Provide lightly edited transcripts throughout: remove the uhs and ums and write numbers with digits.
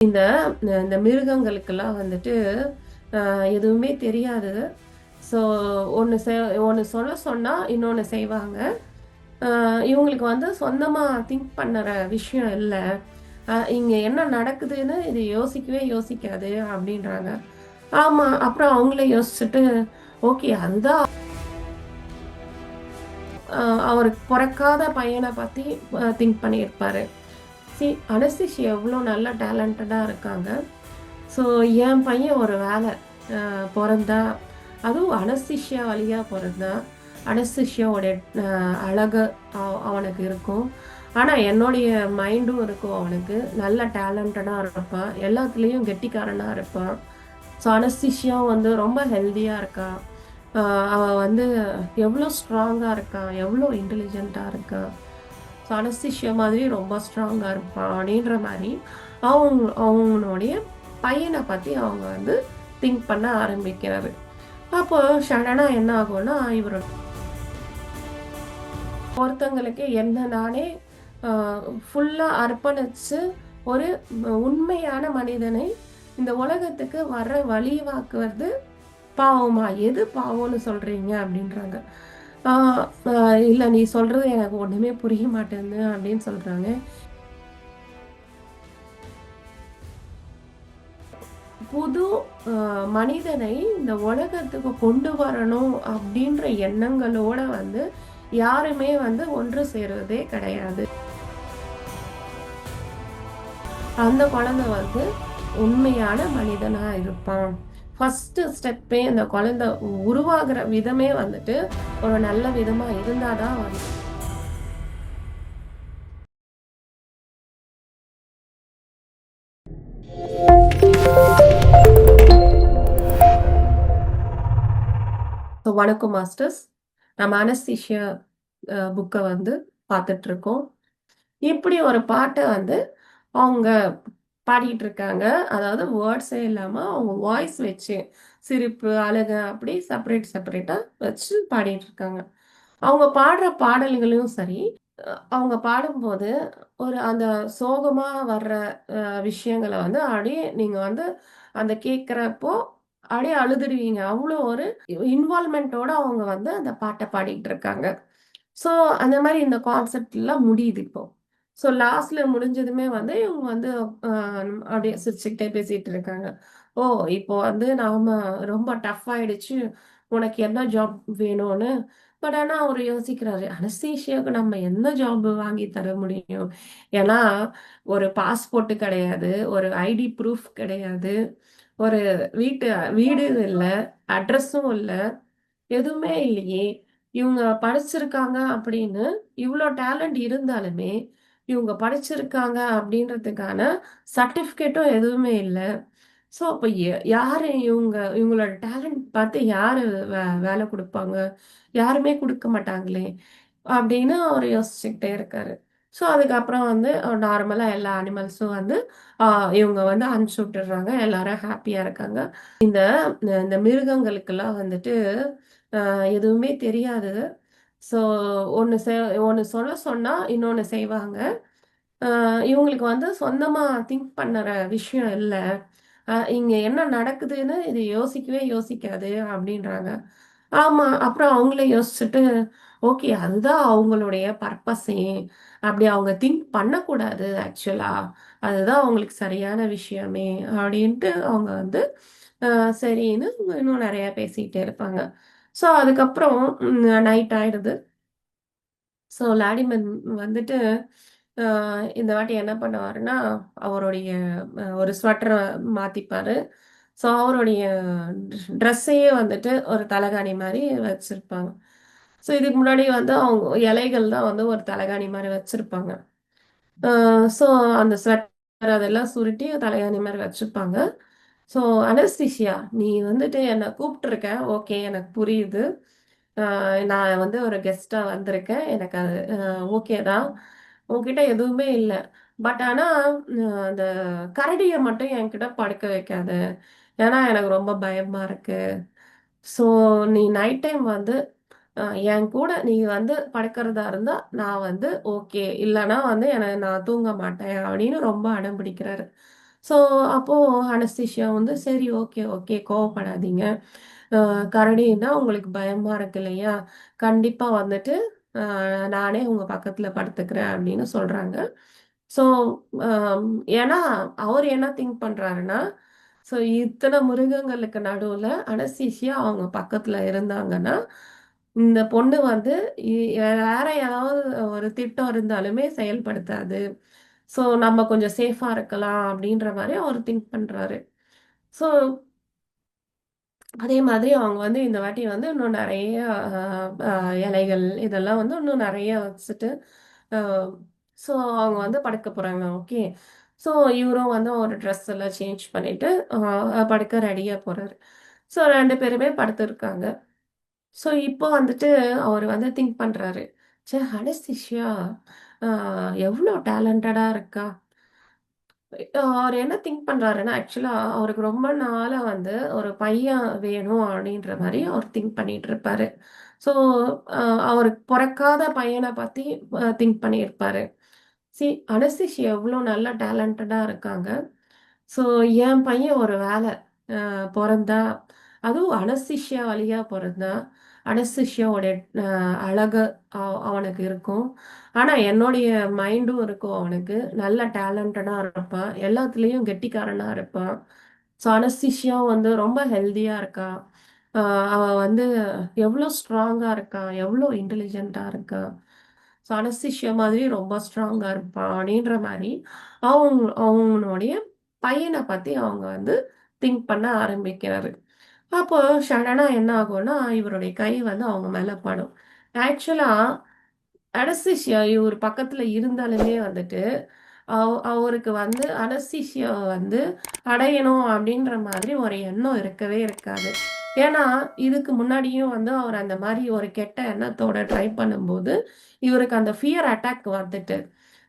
இந்த இந்த மிருகங்களுக்கெல்லாம் வந்துட்டு எதுவுமே தெரியாது. ஸோ ஒன்று ஒன்று சொல்ல சொன்னால் இன்னொன்று செய்வாங்க. இவங்களுக்கு வந்து சொந்தமாக திங்க் பண்ணுற விஷயம் இல்லை. இங்கே என்ன நடக்குதுன்னு இது யோசிக்கவே யோசிக்காது அப்படின்றாங்க. ஆமாம், அப்புறம் அவங்களே யோசிச்சுட்டு ஓகே அதுதான் அவருக்கு பிறக்காத பையனை பற்றி திங்க் பண்ணியிருப்பாரு. அனஸ்தீஷியா எவ்வளோ நல்லா டேலண்டடாக இருக்காங்க. ஸோ என் பையன் ஒரு வேலை பொறந்தா, அதுவும் அனஸ்தீஷியா வழியாக பொறந்தா, அனஸ்தீஷியாவோட அழகு அவனுக்கு இருக்கும். ஆனால் என்னுடைய மைண்டும் இருக்கும் அவனுக்கு. நல்ல டேலண்டடாக இருப்பான், எல்லாத்துலேயும் கெட்டிக்காரனாக இருப்பான். ஸோ அனஸ்தீஷியாவும் வந்து ரொம்ப ஹெல்த்தியாக இருக்கான். அவன் வந்து எவ்வளோ ஸ்ட்ராங்காக இருக்கான், எவ்வளோ இன்டெலிஜென்ட்டாக இருக்கான். ஸோ அனஸ்தீஷியா மாதிரி ரொம்ப ஸ்ட்ராங்காக இருப்பான் அப்படின்ற மாதிரி அவங்களுடைய பையனை பற்றி அவங்க வந்து திங்க் பண்ண ஆரம்பிக்கிறாரு. அப்போ சடனாக என்ன ஆகும்னா, இவர் ஒருத்தங்களுக்கு என்ன நானே ஃபுல்லாக அர்ப்பணித்து ஒரு உண்மையான மனிதனை இந்த உலகத்துக்கு வர வழிவாக்குவது பாவமா? எது பாவம்னு சொல்கிறீங்க அப்படின்றாங்க. இல்லை, நீ சொல்கிறது எனக்கு ஒன்றுமே புரிய மாட்டேங்குது அப்படின்னு சொல்கிறாங்க. புது மனிதனை இந்த உலகத்துக்கு கொண்டு வரணும் அப்படின்ற எண்ணங்களோட வந்து யாருமே வந்து ஒன்று சேருவதே கிடையாது. அந்த குழந்தை வந்து உண்மையான மனிதனா இருப்பான். ஃபர்ஸ்ட் ஸ்டெப்பே அந்த குழந்தை உருவாகிற விதமே வந்துட்டு ஒரு நல்ல விதமா இருந்தாதான் வந்து வணக்கம் மாஸ்டர்ஸ். நம்ம அனஸ்தீஷியா புக்கை வந்து பார்த்துட்டு இருக்கோம். இப்படி ஒரு பாட்டை வந்து அவங்க பாடிட்டு இருக்காங்க. அதாவது வேர்ட்ஸே இல்லாம அவங்க வாய்ஸ் வச்சு சிரிப்பு, அழுக அப்படி செப்பரேட்டா வச்சு பாடிட்டு இருக்காங்க. அவங்க பாடுற பாடல்களும் சரி, அவங்க பாடும்போது ஒரு அந்த சோகமா வர்ற விஷயங்கள வந்து அப்படியே நீங்க வந்து அந்த கேட்கிறப்போ அப்படியே அழுதுருவீங்க. அவ்வளோ ஒரு இன்வால்வ்மென்ட்டோட அவங்க வந்து அந்த பாட்ட பாடிட்டு இருக்காங்க. ஸோ அந்த மாரி இந்த கான்செப்ட்லாம் முடியுது இப்போ. ஸோ லாஸ்ட்ல முடிஞ்சதுமே வந்து இவங்க வந்து அ அப்படியே சிரிச்சுக்கிட்டே பேசிட்டு இருக்காங்க. ஓ! இப்போ வந்து நாம ரொம்ப டஃப் ஆயிடுச்சு. உனக்கு என்ன ஜாப் வேணும்னு. பட் ஆனா அவரு யோசிக்கிறாரு. அனஸ்தீசியாவுக்கு நம்ம என்ன ஜாப் வாங்கி தர முடியும்? ஏன்னா ஒரு பாஸ்போர்ட் கிடையாது. ஒரு ஐடி ப்ரூஃப் கிடையாது. ஒரு வீட்டு வீடு இல்ல. அட்ரஸும் இல்ல. எதுவுமே இல்லையே! இவுங்க படிச்சிருக்காங்க அப்படின்னு, இவ்ளோ டேலண்ட் இருந்தாலுமே, இவுங்க படிச்சிருக்காங்க அப்படின்றதுக்கான சர்டிஃபிகேட்டும் எதுவுமே இல்ல. ஸோ, அப்ப யாரு இவுங்களோட டேலண்ட் பார்த்து யாரு வேலை குடுப்பாங்க? யாருமே குடுக்க மாட்டாங்களே! அப்படின்னு அவரு யோசிச்சுக்கிட்டே இருக்காரு. ஸோ, அதுக்கப்புறம் வந்து நார்மலா எல்லா அனிமல்ஸும் வந்து அ இவுங்க வந்து அனுப்பிச்சு விட்டுர்றாங்க. எல்லாரும் ஹேப்பியா இருக்காங்க. இந்த இந்த மிருகங்களுக்கெல்லாம் வந்துட்டு எதுவுமே தெரியாது. ஸோ ஒண்ணு செ ஒண்ணு சொல்ல சொன்னா இன்னொன்னு செய்வாங்க. இவங்களுக்கு வந்து சொந்தமா திங்க் பண்ணுற விஷயம் இல்ல. இங்க என்ன நடக்குதுன்னு இது யோசிக்கவே யோசிக்காது அப்படின்றாங்க. ஆமா, அப்புறம் அவங்களே யோசிச்சுட்டு, ஓகே அதுதான் அவங்களுடைய பர்ப்பஸே. அப்படி அவங்க திங்க் பண்ணக்கூடாது ஆக்சுவலா. அதுதான் அவங்களுக்கு சரியான விஷயமே அப்படின்ட்டு அவங்க வந்து சரின்னு இன்னும் நெறைய பேசிட்டே இருப்பாங்க. ஸோ அதுக்கப்புறம் நைட் ஆயிடுது. ஸோ லாடிமன் வந்துட்டு அ இந்த வாட்டி என்ன பண்ணுவாருன்னா, அவருடைய ஒரு ஸ்வெட்டர மாத்திப்பாரு. ஸோ அவருடைய ட்ரெஸ்ஸையே வந்துட்டு ஒரு தலகாணி மாரி வச்சிருப்பாங்க. ஸோ இதுக்கு முன்னாடி வந்து அவங்க இலைகள் தான் வந்து ஒரு தலகாணி மாரி வச்சிருப்பாங்க. அ ஸோ அந்த ஸ்வெட்டர் அதெல்லாம் சுருட்டி தலைகாணி மாரி வச்சிருப்பாங்க. ஸோ அனஸ்தீசியா, நீ வந்துட்டு என்ன கூப்ட்டுருக்க. ஓகே, எனக்கு புரியுது. நான் வந்து ஒரு கெஸ்ட்டா வந்திருக்கேன். எனக்கு அது ஓகே தான். உன்கிட்ட எதுவுமே இல்ல. பட் ஆனா, அந்த கரடிய மட்டும் என்கிட்ட படுக்க வைக்காத. ஏன்னா, எனக்கு ரொம்ப பயமா இருக்கு. ஸோ, நீ நைட் டைம் வந்து அ என் கூட நீ வந்து படுக்கிறதா இருந்தா, நான் வந்து ஓகே. இல்லன்னா வந்து நான் தூங்க மாட்டேன் அப்படின்னு ரொம்ப அடம் பிடிக்கிறாரு. ஸோ அப்போ அனஸ்தீஷியா வந்து சரி ஓகே ஓகே கோவப்படாதீங்க. கரடின்னா உங்களுக்கு பயமா இருக்கு இல்லையா? கண்டிப்பா வந்துட்டு நானே உங்க பக்கத்துல படுத்துக்கிறேன் அப்படின்னு சொல்றாங்க. ஸோ ஏன்னா அவர் என்ன திங்க் பண்றாருன்னா, ஸோ இத்தனை மிருகங்களுக்கு நடுவுல அனஸ்தீசியா அவங்க பக்கத்துல இருந்தாங்கன்னா, இந்த பொண்ணு வந்து வேற ஏதாவது ஒரு திட்டம் இருந்தாலுமே செயல்படுத்தாது. ஸோ நம்ம கொஞ்சம் சேஃபா இருக்கலாம் அப்படின்ற மாரி அவர் திங்க் பண்றாரு. ஸோ அதே மாதிரி அவங்க வந்து இந்த வாட்டி வந்து இன்னும் நெறைய அ அ இலைகள் இதெல்லாம் வந்து இன்னும் நெறைய வச்சுட்டு, அ ஸோ அவங்க வந்து படுக்க போறாங்க. ஓகே. ஸோ இவரும் வந்து ஒரு ட்ரெஸ் எல்லாம் சேஞ்ச் பண்ணிட்டு, படுக்க ரெடியா போறாரு. ஸோ 2 பேருமே படுத்திருக்காங்க. ஸோ இப்போ வந்துட்டு அவரு வந்து திங்க் பண்றாரு. ச்சே! அனஸ்தீசியா அ எவ்ளோ டேலண்டடா இருக்கா! அவரு என்ன திங்க் பண்றாருன்னா, ஆக்சுவலா அவருக்கு ரொம்ப நாளா வந்து ஒரு பையன் வேணும் அப்டின்ற மாரி அவர் திங்க் பண்ணிட்டு இருப்பாரு. ஸோ, அ அவருக்கு பொறக்காத பையன பத்தி திங்க் பண்ணியிருப்பாரு. அனஸ்தீசியா எவ்ளோ நல்லா டேலண்டடா இருக்காங்க. ஸோ, என் பையன் ஒரு வேள பொறந்தா, அதுவும் அனஸ்தீசியா வழியா பொறந்தா, அனஸ்தீசியாவோட அ அழகு அவனுக்கு இருக்கும். ஆனா, என்னுடைய மைண்டும் இருக்கும் அவனுக்கு. நல்ல டேலண்டடா இருப்பான். எல்லாத்துலயும் கெட்டிக்காரனா இருப்பான். ஸோ, அனஸ்தீசியாவும் வந்து ரொம்ப ஹெல்தியா இருக்கா. அ அவன் வந்து எவ்ளோ ஸ்ட்ராங்கா இருக்கான். எவ்ளோ இன்டெலிஜென்ட்டா இருக்கான். ஸோ, அனஸ்தீசியா மாதிரி ரொம்ப ஸ்ட்ராங்கா இருப்பான். அப்படின்ற மாரி அவங்களுடைய பையன பத்தி அவங்க வந்து திங்க் பண்ண ஆரம்பிக்கிறாரு. அப்போ சடனா என்ன ஆகும்னா, இவருடைய கை வந்து அவங்க மேல படும். ஆக்சுவலா அனஸ்தீசியா இவரு பக்கத்துல இருந்தாலுமே வந்துட்டு, அவருக்கு வந்து அனஸ்தீசியாவ வந்து அடையணும் அப்படின்ற மாதிரி ஒரு எண்ணம் இருக்கவே இருக்காது. ஏன்னா, இதுக்கு முன்னாடியும் வந்து அவர் அந்த மாரி ஒரு கெட்ட எண்ணத்தோட ட்ரை பண்ணும்போது, இவருக்கு அந்த ஃபியர் அட்டாக் வந்துட்டு,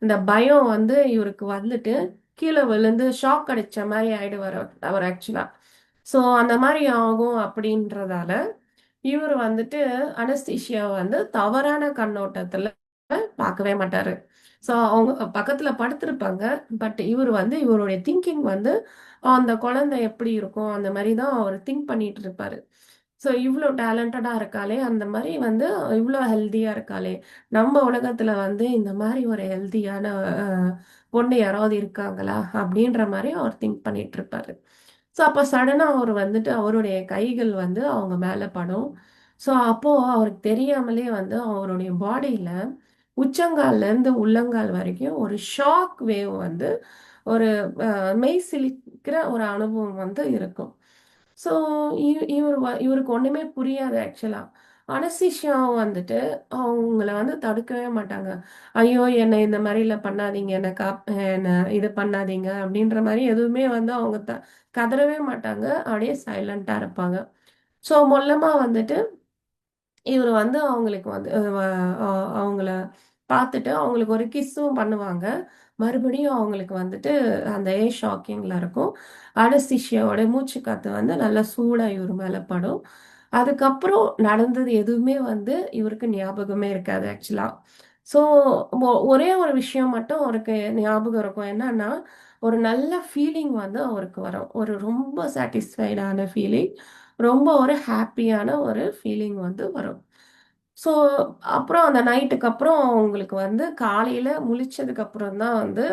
இந்த பயம் வந்து இவருக்கு வந்துட்டு, கீழ விழுந்து ஷாக் அடிச்ச மாரி ஆயிடுவாரு அவர் ஆக்சுவலா. ஸோ அந்த மாரி ஆகும் அப்படின்றதால, இவரு வந்துட்டு அனஸ்தீசியாவ வந்து தவறான கண்ணோட்டத்துல பார்க்கவே மாட்டாரு. ஸோ அவங்க பக்கத்துல படுத்திருப்பாங்க. பட் இவரு வந்து இவருடைய திங்கிங் வந்து அந்த குழந்தை எப்படி இருக்கும்? அந்த மாரி தான் அவரு திங்க் பண்ணிட்டு இருப்பாரு. ஸோ இவ்ளோ டேலண்டடா இருக்காளே! அந்த மாரி வந்து இவ்ளோ ஹெல்தியா இருக்காளே! நம்ம உலகத்துல வந்து இந்த மாரி ஒரு ஹெல்தியான அ பொண்ணு யாராவது இருக்காங்களா? அப்படின்ற மாரி அவர் திங்க் பண்ணிட்டு இருப்பாரு. ஸோ அப்ப சடனா அவரு வந்துட்டு அவருடைய கைகள் வந்து அவங்க மேல படும். ஸோ அப்போ அவருக்கு தெரியாமலே வந்து அவருடைய பாடியில உச்சங்கால்ல இருந்து உள்ளங்கால் வரைக்கும் ஒரு ஷாக் வேவ் வந்து ஒரு மெய் சிலிர்க்கிற ஒரு அனுபவம் வந்து இருக்கும். ஸோ இவருக்கு ஒண்ணுமே புரியாது ஆக்சுவலா. அனஸ்தீசியா வந்துட்டு அவங்கள வந்து தடுக்கவே மாட்டாங்க. ஐயோ! என்ன இந்த மாரிலாம் பண்ணாதீங்க. என்ன இது பண்ணாதீங்க அப்படின்ற மாரி எதுவுமே வந்து அவங்க கதறவே மாட்டாங்க. அப்படியே சைலன்ட்டா இருப்பாங்க. ஸோ மொல்லமா வந்துட்டு இவரு வந்து அவங்களுக்கு வந்து அ அவங்கள பார்த்துட்டு அவங்களுக்கு ஒரு கிஸ்ஸும் பண்ணுவாங்க. மறுபடியும் அவங்களுக்கு வந்துட்டு அந்த ஷாக்கிங்ல இருக்கும். அனஸ்தீசியாவோட மூச்சு காத்து வந்து நல்லா சூடா இவரு மேல படும். அதுக்கப்புறம் நடந்தது எதுவுமே வந்து இவருக்கு ஞாபகமே இருக்காது ஆக்சுவலா. ஸோ ஒரே ஒரு விஷயம் மட்டும் அவருக்கு ஞாபகம் இருக்கும். என்னன்னா, ஒரு நல்ல ஃபீலிங் வந்து அவருக்கு வரும். ஒரு ரொம்ப சாட்டிஸ்ஃபைடான ஃபீலிங். ரொம்ப ஒரு ஹேப்பியான ஒரு ஃபீலிங் வந்து வரும். ஸோ, அப்புறம் அந்த நைட்டுக்கு அப்புறம் உங்களுக்கு வந்து காலையில முழிச்சதுக்கு அப்புறம் தான் வந்து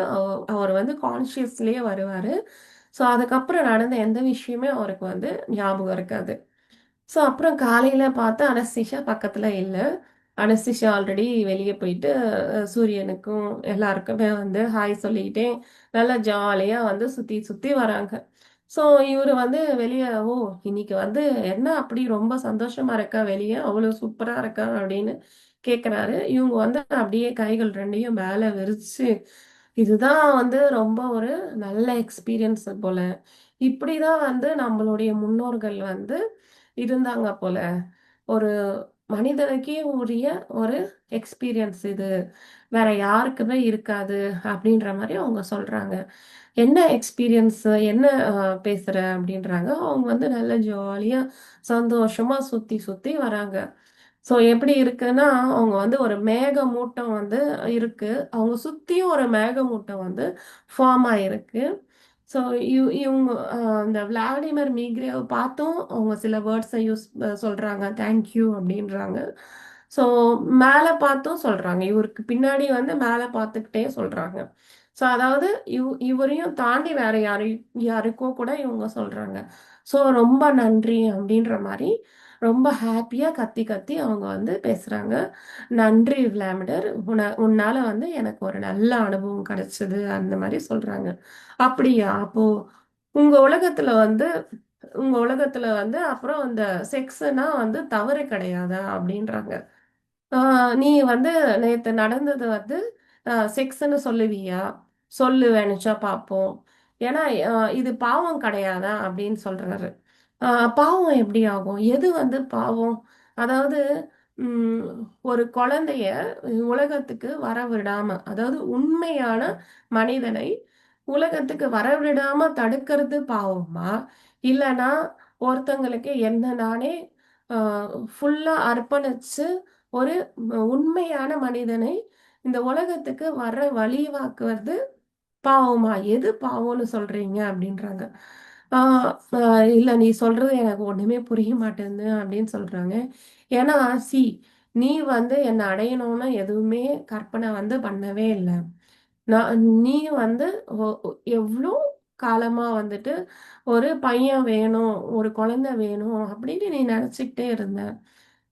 அவர் வந்து கான்ஷியஸ்லயே வருவாரு. ஸோ, அதுக்கப்புறம் நடந்த எந்த விஷயமே அவருக்கு வந்து ஞாபகம் இருக்காது. ஸோ, அப்புறம் காலையில பார்த்தா அனஸ்தீசியா பக்கத்துல இல்ல. அனஸ்தீசியா ஆல்ரெடி வெளிய போயிட்டு சூரியனுக்கும் எல்லாருக்குமே வந்து ஹாய் சொல்லிக்கிட்டே நல்லா ஜாலியா வந்து சுத்தி சுத்தி வராங்க. ஸோ இவரு வந்து வெளிய "ஓ! இன்னைக்கு வந்து என்ன அப்படி ரொம்ப சந்தோஷமா இருக்கா வெளிய? அவ்வளோ சூப்பரா இருக்கா?" அப்படின்னு கேட்கறாரு. இவங்க வந்து அப்படியே கைகள் 2யும் மேல விரிச்சு, "இதுதான் வந்து ரொம்ப ஒரு நல்ல எக்ஸ்பீரியன்ஸ் போல. இப்படிதான் வந்து நம்மளுடைய முன்னோர்கள் வந்து இருந்தாங்க போல. ஒரு மனிதனுக்கே உரிய ஒரு எக்ஸ்பீரியன்ஸ் இது. வேற யாருக்குமே இருக்காது." அப்படின்ற மாரி அவங்க சொல்றாங்க. "என்ன எக்ஸ்பீரியன்ஸ்? என்ன பேசுற?" அப்படின்றாங்க. அவங்க வந்து நல்லா ஜாலியா, சந்தோஷமா சுத்தி சுத்தி வராங்க. ஸோ எப்படி இருக்குன்னா, அவங்க வந்து ஒரு மேகமூட்டம் வந்து இருக்கு. அவங்க சுத்தியும் ஒரு மேகமூட்டம் வந்து ஃபார்ம் ஆயிருக்கு. ஸோ இவங்க இந்த விளாடிமிர் மீக்ரேவ் பார்த்தும் அவங்க சில வேர்ட்ஸை சொல்றாங்க, தேங்க்யூ அப்படின்றாங்க. ஸோ மேலே பார்த்தும் சொல்றாங்க, இவருக்கு பின்னாடி வந்து மேலே பார்த்துக்கிட்டே சொல்றாங்க. ஸோ அதாவது இவரையும் தாண்டி வேற யாருக்கோ கூட இவங்க சொல்றாங்க. ஸோ ரொம்ப நன்றி அப்படின்ற மாதிரி ரொம்ப ஹாப்பியா கத்தி கத்தி அவங்க வந்து பேசுறாங்க. நன்றி விளாமிடர், உன்னால வந்து எனக்கு ஒரு நல்ல அனுபவம் கிடைச்சது அந்த மாதிரி சொல்றாங்க. அப்படியா? அப்போ உங்க உலகத்துல வந்து அப்புறம் இந்த செக்ஸ்னா வந்து தவறு கிடையாதா அப்படின்றாங்க. நீ வந்து நேத்து நடந்தது வந்து செக்ஸ்ன்னு சொல்லுவியா? சொல்லு வேணுச்சா பார்ப்போம். ஏன்னா இது பாவம் கிடையாதா அப்படின்னு சொல்றாரு. ஆ பாவம் எப்படி ஆகும்? எது வந்து பாவம்? அதாவது ம் ஒரு குழந்தைய உலகத்துக்கு வரவிடாம, அதாவது உண்மையான மனிதனை உலகத்துக்கு வரவிடாம தடுக்கிறது பாவமா? இல்லன்னா ஒருத்தங்களுக்கு என்ன நானே அ ஃபுல்லா அர்ப்பணிச்சு ஒரு உண்மையான மனிதனை இந்த உலகத்துக்கு வர வழிவாக்குவது பாவமா? எது பாவம்னு சொல்றீங்க? அப்படின்றாங்க. ஆ அ இல்ல நீ சொல்றது எனக்கு ஒண்ணுமே புரிய மாட்டேங்குது அப்படின்னு சொல்றாங்க. ஏன்னா சி நீ வந்து என்ன அடையணும்னு எதுவுமே கற்பனை வந்து பண்ணவே இல்ல. நீ வந்து ஒ ஒ எவ்ளோ காலமா வந்துட்டு ஒரு பையன் வேணும், ஒரு குழந்தை வேணும் அப்படின்னு நீ நெனச்சுக்கிட்டே இருந்த.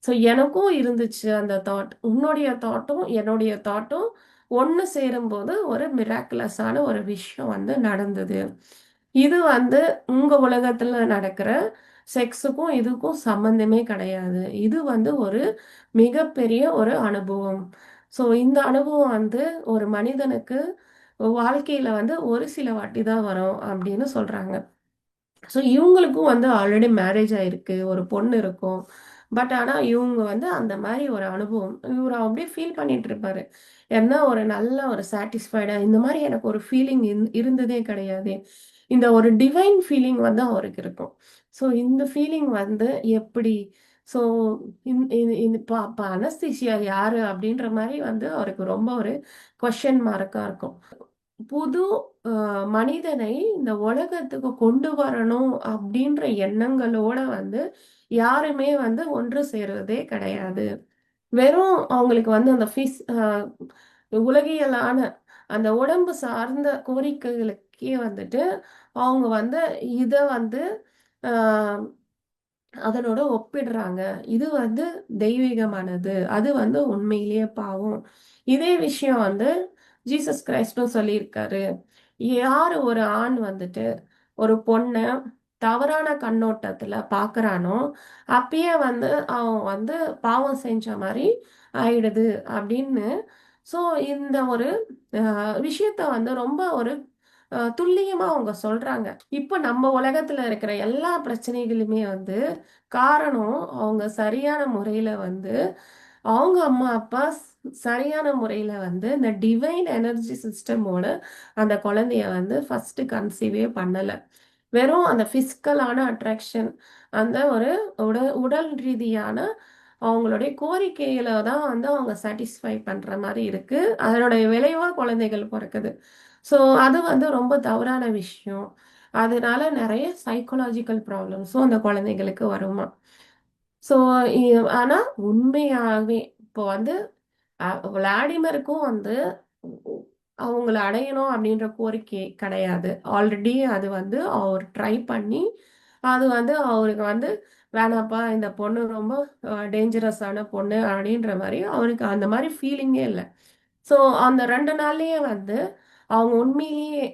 ஸோ எனக்கும் இருந்துச்சு அந்த தாட். உன்னுடைய தாட்டும், என்னுடைய தாட்டும் ஒண்ணு சேரும்போது ஒரு மிராக்குலஸான ஒரு விஷயம் வந்து நடந்தது. இது வந்து உங்க உலகத்துல நடக்கிற செக்ஸுக்கும் இதுக்கும் சம்மந்தமே கிடையாது. இது வந்து ஒரு மிகப்பெரிய ஒரு அனுபவம். ஸோ இந்த அனுபவம் வந்து ஒரு மனிதனுக்கு வாழ்க்கையில வந்து ஒரு சில வாட்டி தான் வரும் அப்படின்னு சொல்றாங்க. ஸோ இவங்களுக்கும் வந்து ஆல்ரெடி மேரேஜ் ஆயிருக்கு. ஒரு பொண்ணு இருக்கும். பட் ஆனா இவங்க வந்து அந்த மாரி ஒரு அனுபவம். இவரு அப்படியே ஃபீல் பண்ணிட்டு இருப்பாரு. ஏன்னா ஒரு நல்ல ஒரு சாட்டிஸ்ஃபைடா இந்த மாரி எனக்கு ஒரு ஃபீலிங் இருந்ததே கிடையாதே. இந்த ஒரு டிவைன் ஃபீலிங் வந்து அவருக்கு இருக்கும். ஸோ இந்த ஃபீலிங் வந்து எப்படி? ஸோ இந் இ இது இப்ப அப்ப அனஸ்தீசியா யாரு? அப்படின்ற மாரி வந்து அவருக்கு ரொம்ப ஒரு கொஸ்டின் மார்க்கா இருக்கும். புது அ மனிதனை இந்த உலகத்துக்கு கொண்டு வரணும் அப்படின்ற எண்ணங்களோட வந்து யாருமே வந்து ஒன்று சேர்வதே கிடையாது. வெறும் அவங்களுக்கு வந்து அந்த உலகியலான அந்த உடம்பு சார்ந்த கோரிக்கைகளுக்கே வந்துட்டு அவங்க வந்து இத வந்து அ அதனோட ஒப்பிடுறாங்க. இது வந்து தெய்வீகமானது. அது வந்து உண்மையிலேயே பாவம். இதே விஷயம் வந்து ஜீசஸ் கிரைஸ்டும் சொல்லியிருக்காரு. யாரு ஒரு ஆண் வந்துட்டு ஒரு பொண்ண தவறான கண்ணோட்டத்துல பார்க்குறானோ, அப்பயே வந்து அவன் வந்து பாவம் செஞ்ச மாரி ஆயிடுது அப்படின்னு. ஸோ இந்த ஒரு விஷயத்த வந்து ரொம்ப ஒரு துல்லியமா அவங்க சொல்றாங்க. இப்ப நம்ம உலகத்துல இருக்கிற எல்லா பிரச்சனைகளுமே வந்து காரணம் அவங்க சரியான முறையில வந்து அவங்க அம்மா, அப்பா சரியான முறையில வந்து இந்த டிவைன் எனர்ஜி சிஸ்டமோட அந்த குழந்தைய வந்து ஃபர்ஸ்ட் கன்சீவே பண்ணல. வெறும் அந்த பிசிக்கலான அட்ராக்ஷன், அந்த ஒரு உடல் ரீதியான அவங்களுடைய கோரிக்கைகள தான் வந்து அவங்க சாட்டிஸ்ஃபை பண்ற மாரி இருக்கு. அதனுடைய விளைவா குழந்தைகள் பொறக்குது. ஸோ அது வந்து ரொம்ப தவறான விஷயம். அதனால நெறைய சைக்காலஜிக்கல் ப்ராப்ளம்ஸும் அந்த குழந்தைகளுக்கு வருமாம். ஸோ இ ஆனா உண்மையாவே இப்போ வந்து அ விளாடிமிருக்கும் வந்து உ அவங்கள அடையணும் அப்படின்ற கோரிக்கை கிடையாது. ஆல்ரெடி அது வந்து அவர் ட்ரை பண்ணி, அது வந்து அவருக்கு வந்து வேணாம்ப்பா இந்த பொண்ணு ரொம்ப டேஞ்சரஸான பொண்ணு அப்படின்ற மாரி அவருக்கு அந்த மாரி ஃபீலிங்கே இல்ல. ஸோ அந்த 2 நாள்லயே வந்து அவங்க உண்மையிலேயே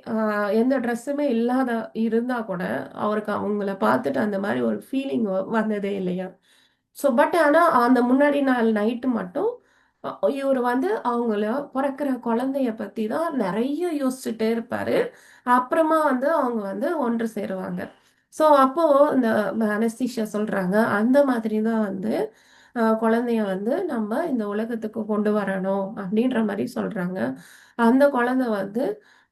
எந்த ட்ரெஸ்ஸுமே இல்லாத இருந்தா கூட, அவருக்கு அவங்கள பார்த்துட்டு அந்த மாரி ஒரு ஃபீலிங் வந்ததே இல்லையாம். ஸோ பட் ஆனா அந்த முன்னாடி நாள் நைட்டு மட்டும் இவரு வந்து அவங்கள பொறக்கிற குழந்தைய பத்தி தான் நெறைய யோசிச்சுட்டே இருப்பாரு. அப்புறமா வந்து அவங்க வந்து ஒன்று சேருவாங்க. ஸோ அப்போ இந்த அனஸ்தீசியா சொல்றாங்க, அந்த மாதிரி தான் வந்து குழந்தைய வந்து நம்ம இந்த உலகத்துக்கு கொண்டு வரணும் அப்படின்ற மாரி சொல்றாங்க. அந்த குழந்தை வந்து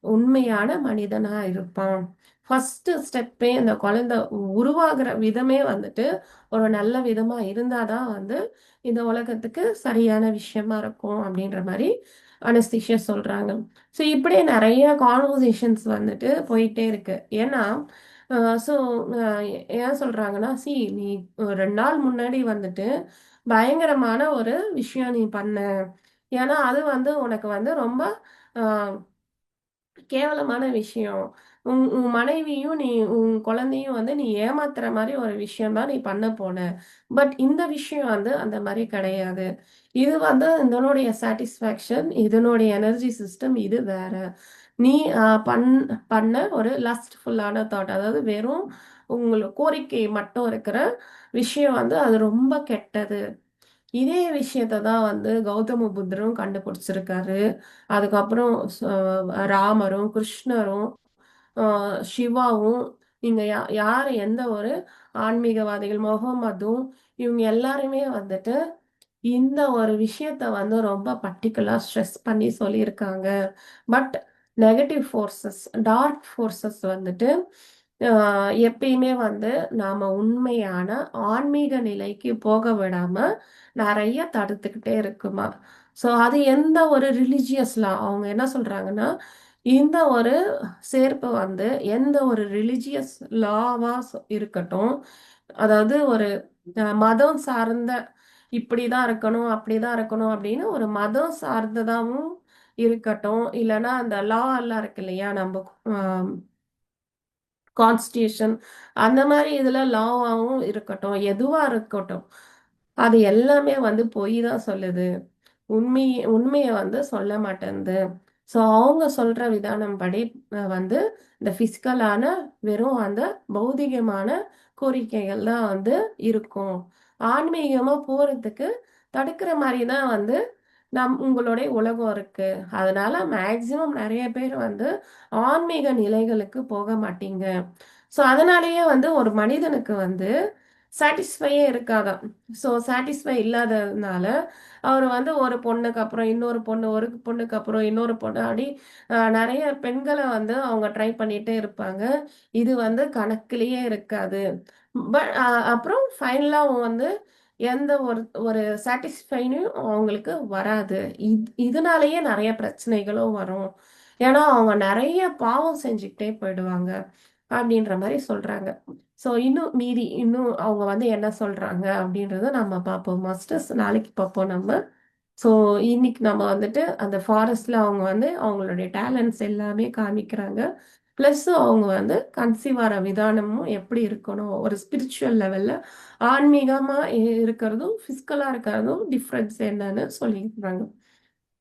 உண்மையான மனிதனா இருப்பான். ஃபர்ஸ்ட்டு ஸ்டெப்பே அந்த குழந்தை உருவாகுற விதமே வந்துட்டு ஒரு நல்ல விதமா இருந்தா தான் வந்து இந்த உலகத்துக்கு சரியான விஷயமா இருக்கும் அப்படின்ற மாரி அனஸ்தீஷியா சொல்றாங்க. ஸோ இப்படியே நிறைய கான்வர்சேஷன்ஸ் வந்துட்டு போயிட்டே இருக்கு. ஏன்னா ஸோ ஏன் சொல்றாங்கன்னா, நீ 2 நாள் முன்னாடி வந்துட்டு பயங்கரமான ஒரு விஷயம் நீ பண்ண. ஏன்னா அது வந்து உனக்கு வந்து ரொம்ப அ கேவலமான விஷயம். உன் உன் மனைவியும், உன் குழந்தையும் வந்து நீ ஏமாத்துற மாரி ஒரு விஷயம் தான் நீ பண்ண போன. பட் இந்த விஷயம் வந்து அந்த மாரி கிடையாது. இது வந்து இதனுடைய சாட்டிஸ்ஃபேக்ஷன், இதனுடைய எனர்ஜி சிஸ்டம் இது வேற. நீ அ பண் பண்ண ஒரு லஸ்ட்ஃபுல்லான தாட். அதாவது வெறும் கோரிக்கை மட்டும் இருக்கிற விஷயம் வந்து அது ரொம்ப கெட்டது. இதே விஷயத்த தான் வந்து கௌதம புத்தரும் கண்டுபிடிச்சிருக்காரு. அதுக்கப்புறம் ராமரும், கிருஷ்ணரும், அ சிவாவும், நீங்க யார் எந்த ஒரு ஆன்மீகவாதிகள், முகம்மதும் இவங்க எல்லாருமே வந்துட்டு இந்த ஒரு விஷயத்த வந்து ரொம்ப பர்ட்டிகுலரா ஸ்ட்ரெஸ் பண்ணி சொல்லியிருக்காங்க. But negative forces, dark forces வந்துட்டு அ எப்பயுமே வந்து நாம உண்மையான ஆன்மீக நிலைக்கு போக விடாம நெறைய தடுத்துக்கிட்டே இருக்குமா. ஸோ அது எந்த ஒரு அவங்க என்ன சொல்றாங்கன்னா, இந்த ஒரு சேர்ப்பு வந்து எந்த ஒரு ரிலிஜியஸ் லாவா இருக்கட்டும், அதாவது ஒரு மதம் சார்ந்த இப்படிதான் இருக்கணும், அப்படிதான் இருக்கணும் அப்படின்னு ஒரு மதம் சார்ந்ததாவும் இருக்கட்டும். இல்லன்னா அந்த லா எல்லாம் இருக்கு இல்லையா? நம்ம அ கான்ஸ்டிடியூஷன் அந்த மாரி இதுல லாவாவும் இருக்கட்டும், எதுவா இருக்கட்டும். அது எல்லாமே வந்து பொய் தான் சொல்லுது. உண்மைய வந்து சொல்ல மாட்டேன்து. ஸோ அவங்க சொல்ற விதானம் படி வந்து இந்த பிசிக்கலான வெறும் அந்த பௌதிகமான கோரிக்கைகள் தான் வந்து இருக்கும். ஆன்மீகமா போறதுக்கு தடுக்கிற மாரி தான் வந்து உங்களுடைய உலகம் இருக்கு. அதனால மேக்ஸிமம் நெறைய பேர் வந்து ஆன்மீக நிலைகளுக்கு போக மாட்டீங்க. ஸோ அதனாலேயே வந்து ஒரு மனிதனுக்கு வந்து சாட்டிஸ்ஃபையே இருக்காதாம். ஸோ சாட்டிஸ்ஃபை இல்லாததுனால, அவரு வந்து ஒரு பொண்ணுக்கு அப்புறம் இன்னொரு பொண்ணு, ஒரு பொண்ணுக்கு அப்புறம் இன்னொரு பொண்ணு அப்படி நெறைய பெண்கள வந்து அவங்க ட்ரை பண்ணிட்டே இருப்பாங்க. இது வந்து கணக்கிலேயே இருக்காது. பட் அப்புறம் ஃபைனலா அவங்க வந்து எந்த ஒரு ஒரு சாட்டிஸ்ஃபையும் அவங்களுக்கு வராது. இதனாலேயே நெறைய பிரச்சனைகளும் வரும். ஏன்னா, அவங்க நெறைய பாவம் செஞ்சுக்கிட்டே போயிடுவாங்க. அப்படின்ற மாரி சொல்றாங்க. ஸோ இன்னும் அவங்க வந்து என்ன சொல்றாங்க அப்படின்றத நம்ம பார்ப்போம் மாஸ்டர்ஸ். நாளைக்கு பார்ப்போம் நம்ம. ஸோ இன்னைக்கு நம்ம வந்துட்டு அந்த ஃபாரஸ்ட்ல அவங்க வந்து அவங்களுடைய டேலண்ட்ஸ் எல்லாமே காமிக்கிறாங்க. பிளஸ் அவங்க வந்து கன்சீவ் ஆற விதானமும் எப்படி இருக்கணும், ஒரு ஸ்பிரிச்சுவல் லெவல்ல ஆன்மீகமா இருக்கிறதும், பிசிக்கலா இருக்கிறதும் டிஃபரன்ஸ் என்னன்னு சொல்லியிருக்காங்க.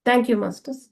Thank you masters.